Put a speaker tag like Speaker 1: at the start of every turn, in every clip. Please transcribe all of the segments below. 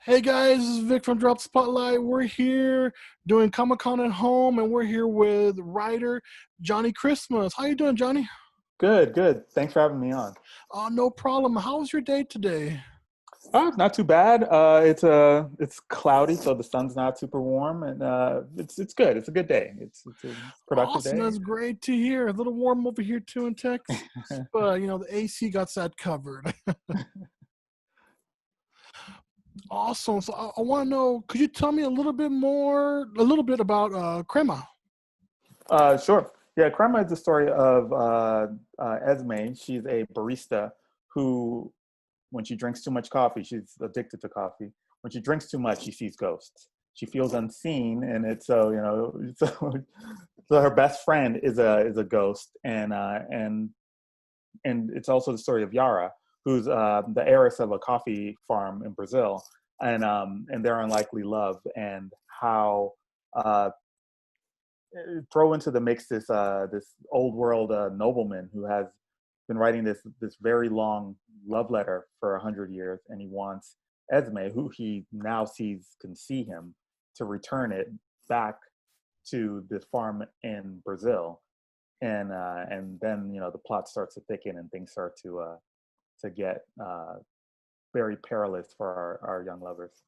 Speaker 1: Hey guys, this is Vic from Drop Spotlight. We're here doing Comic Con at home, and we're here with writer Johnnie Christmas. How you doing, Johnny?
Speaker 2: Good, good. Thanks for having me on.
Speaker 1: No problem. How was your day today?
Speaker 2: Not too bad. It's cloudy, so the sun's not super warm, and it's good. It's a good day. It's a productive
Speaker 1: Awesome.
Speaker 2: day.
Speaker 1: That's great to hear. A little warm over here too in Texas, but the AC got that covered. Awesome. So I want to know, could you tell me a little bit about Crema?
Speaker 2: Sure. Yeah, Crema is the story of Esme. She's a barista who, when she drinks too much coffee, she's addicted to coffee. When she drinks too much, she sees ghosts. She feels unseen, and it's so her best friend is a ghost, and it's also the story of Yara, who's the heiress of a coffee farm in Brazil, and their unlikely love, and how uh, throw into the mix this old world nobleman who has been writing this very long love letter for 100 years, and he wants Esme, who he now sees can see him, to return it back to this farm in Brazil, and then the plot starts to thicken and things start to get very perilous for our young lovers.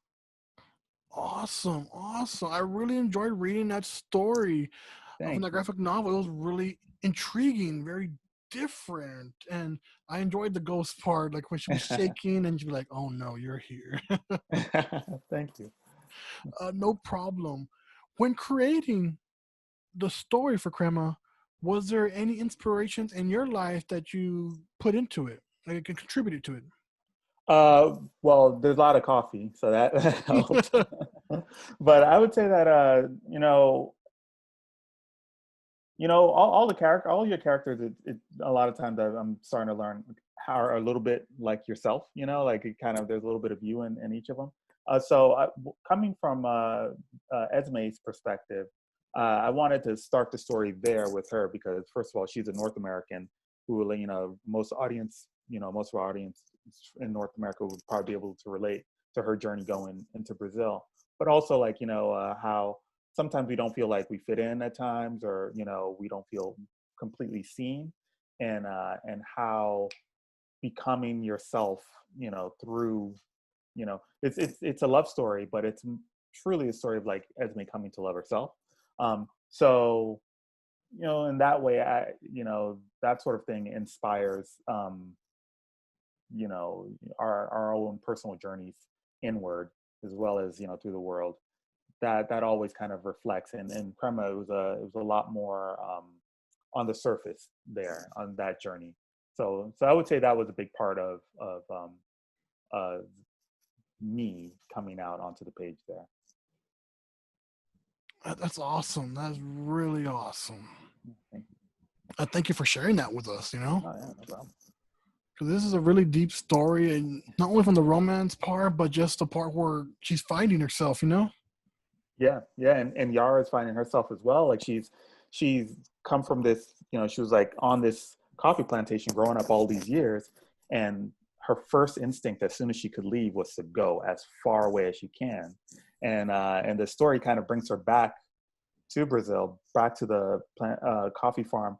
Speaker 1: Awesome, awesome. I really enjoyed reading that story from
Speaker 2: Thank
Speaker 1: that
Speaker 2: you.
Speaker 1: graphic novel. It was really intriguing, very different. And I enjoyed the ghost part, like when she was shaking and she'd be like, oh no, you're here.
Speaker 2: Thank you.
Speaker 1: No problem. When creating the story for Crema, was there any inspirations in your life that you put into it, like it contributed to
Speaker 2: Well, there's a lot of coffee, so that helped.
Speaker 1: it?
Speaker 2: But I would say that all your characters, a lot of times I'm starting to learn how are a little bit like yourself. Like it kind of there's a little bit of you in each of them. Coming from Esme's perspective, I wanted to start the story there with her because first of all, she's a North American who, most of our audience in North America would probably be able to relate to her journey going into Brazil. But also, like, how sometimes we don't feel like we fit in at times, or we don't feel completely seen, and how becoming yourself, through, it's a love story, but it's truly a story of like Esme coming to love herself. So in that way, that sort of thing inspires, our own personal journeys inward, as well as through the world. That always kind of reflects, and in Crema it was a lot more on the surface there on that journey. So I would say that was a big part of uh, me coming out onto the page there.
Speaker 1: That's awesome. That's really awesome.
Speaker 2: Thank you.
Speaker 1: Thank you for sharing that with us,
Speaker 2: Oh, yeah, no problem.
Speaker 1: because this is a really deep story, and not only from the romance part, but just the part where she's finding herself.
Speaker 2: Yeah, yeah, and Yara is finding herself as well. Like she's come from this, she was like on this coffee plantation growing up all these years, and her first instinct as soon as she could leave was to go as far away as she can, and the story kind of brings her back to Brazil, back to the coffee farm,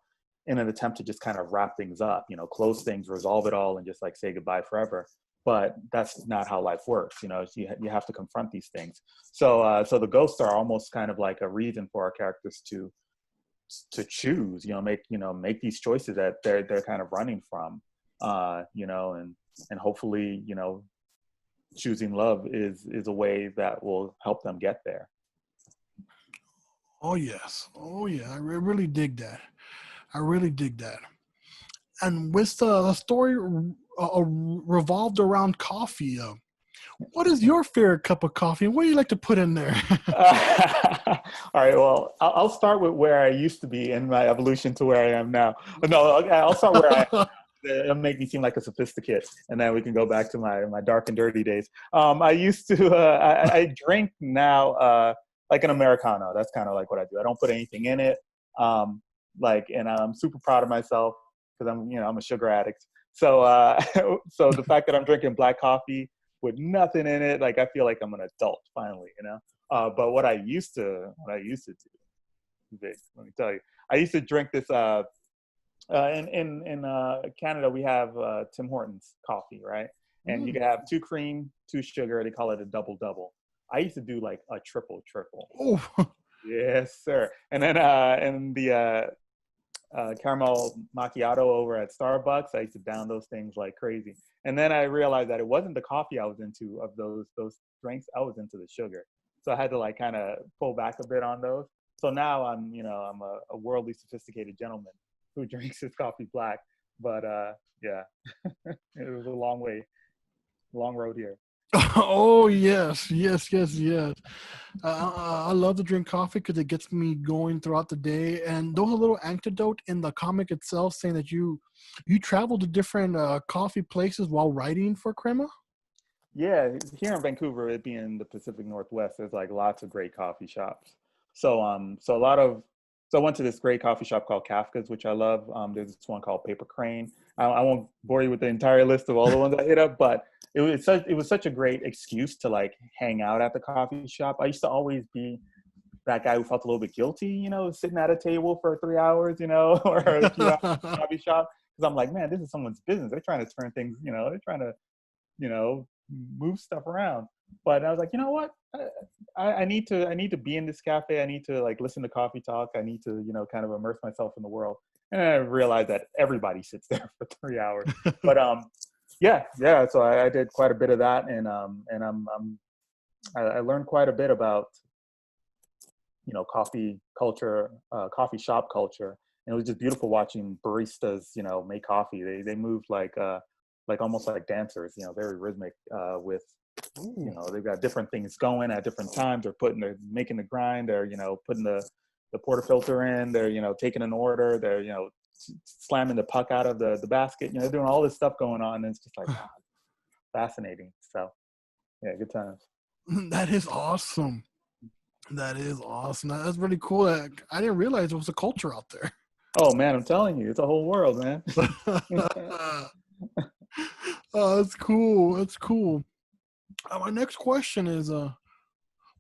Speaker 2: in an attempt to just kind of wrap things up, close things, resolve it all, and just like say goodbye forever. But that's not how life works. You have to confront these things. So the ghosts are almost kind of like a reason for our characters to choose, make these choices that they're kind of running from, and hopefully, choosing love is a way that will help them get there.
Speaker 1: Oh yes, oh yeah, I really dig that. I really dig that. And with the story revolved around coffee, what is your favorite cup of coffee, and what do you like to put in there?
Speaker 2: All right. Well, I'll start with where I used to be in my evolution to where I am now. But no, okay, I'll start where I am. It'll make me seem like a sophisticate, and then we can go back to my dark and dirty days. I used to I drink now like an Americano. That's kind of like what I do. I don't put anything in it. And I'm super proud of myself because I'm a sugar addict. So so the fact that I'm drinking black coffee with nothing in it. Like I feel like I'm an adult finally, you know. But what I used to do, Vic, let me tell you, I used to drink this. In Canada, we have Tim Hortons coffee, right? And you can have 2 cream, 2 sugar. They call it a double double. I used to do like a triple.
Speaker 1: Oh,
Speaker 2: Yes, sir. And then in the caramel macchiato over at Starbucks, I used to down those things like crazy. And then I realized that it wasn't the coffee I was into of those drinks. I was into the sugar. So I had to like kind of pull back a bit on those. So now I'm a worldly sophisticated gentleman who drinks his coffee black. But yeah, it was a long road here.
Speaker 1: oh yes, yes, yes, yes. I love to drink coffee because it gets me going throughout the day. And there was a little anecdote in the comic itself saying that you travel to different coffee places while writing for Crema.
Speaker 2: Yeah, here in Vancouver, it being the Pacific Northwest, there's like lots of great coffee shops. So a lot of so I went to this great coffee shop called Kafka's, which I love. There's this one called Paper Crane. I won't bore you with the entire list of all the ones I hit up, but it was such a great excuse to like hang out at the coffee shop. I used to always be that guy who felt a little bit guilty, you know, sitting at a table for 3 hours, you know, or a few hours at the coffee shop. Because I'm like, man, this is someone's business. They're trying to turn things, you know, they're trying to, you know, move stuff around. But I was like, you know what? I need to be in this cafe. I need to like listen to coffee talk. I need to, you know, kind of immerse myself in the world. And I realized that everybody sits there for 3 hours. But yeah. So I did quite a bit of that, and I learned quite a bit about, you know, coffee culture, coffee shop culture. And it was just beautiful watching baristas, you know, make coffee. They move like almost like dancers, you know, very rhythmic with, you know, they've got different things going at different times. They're making the grind. They're, you know, putting the portafilter in. They're, you know, taking an order. They're, you know, slamming the puck out of the basket. You know, they're doing all this stuff going on. And it's just like, wow, fascinating. So yeah, good times.
Speaker 1: That is awesome. That is awesome. That's really cool. I didn't realize there was a culture out there.
Speaker 2: Oh man, I'm telling you, it's a whole world, man.
Speaker 1: Oh, that's cool. That's cool. My next question is,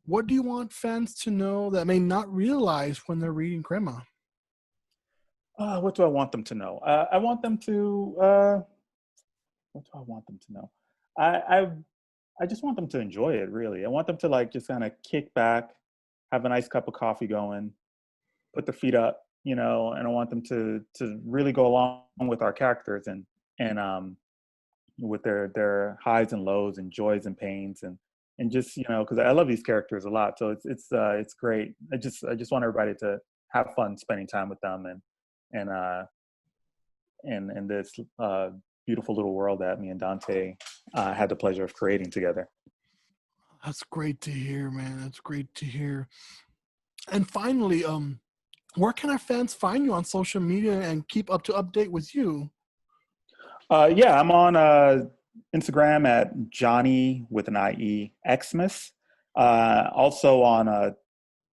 Speaker 1: what do you want fans to know that may not realize when they're reading Crema?
Speaker 2: What do I want them to know? I want them to. What do I want them to know? I I just want them to enjoy it. Really, I want them to like just kind of kick back, have a nice cup of coffee going, put their feet up, you know, and I want them to really go along with our characters and with their highs and lows and joys and pains and just, you know, because I love these characters a lot, so it's great. I just want everybody to have fun spending time with them and this beautiful little world that me and Dante had the pleasure of creating together.
Speaker 1: That's great to hear, man. That's great to hear. And finally, where can our fans find you on social media and keep up to update with you?
Speaker 2: Yeah, I'm on Instagram at Johnny with an IE Xmas. Also on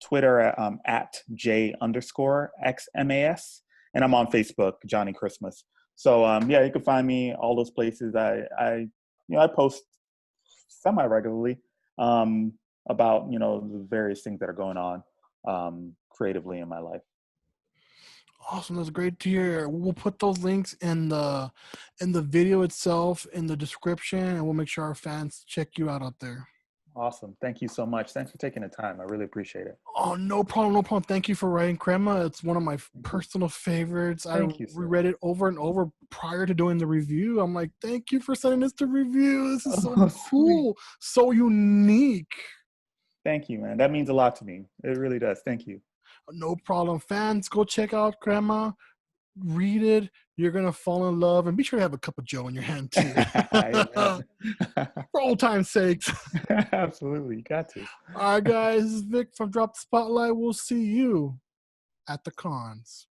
Speaker 2: Twitter at J_XMAS. And I'm on Facebook, Johnnie Christmas. So yeah, you can find me all those places. I post semi regularly about, you know, the various things that are going on creatively in my life.
Speaker 1: Awesome. That's great to hear. We'll put those links in the video itself in the description, and we'll make sure our fans check you out there.
Speaker 2: Awesome. Thank you so much. Thanks for taking the time. I really appreciate it.
Speaker 1: Oh, no problem. No problem. Thank you for writing Crema. It's one of my personal favorites.
Speaker 2: Thank you,
Speaker 1: I
Speaker 2: sir.
Speaker 1: reread it over and over prior to doing the review. I'm like, thank you for sending this to review. This is so cool. So unique.
Speaker 2: Thank you, man. That means a lot to me. It really does. Thank you.
Speaker 1: No problem. Fans, go check out Crema. Read it. You're going to fall in love. And be sure to have a cup of Joe in your hand, too. For old time's sakes.
Speaker 2: Absolutely. You got to.
Speaker 1: All right, guys. This is Vic from Drop the Spotlight. We'll see you at the cons.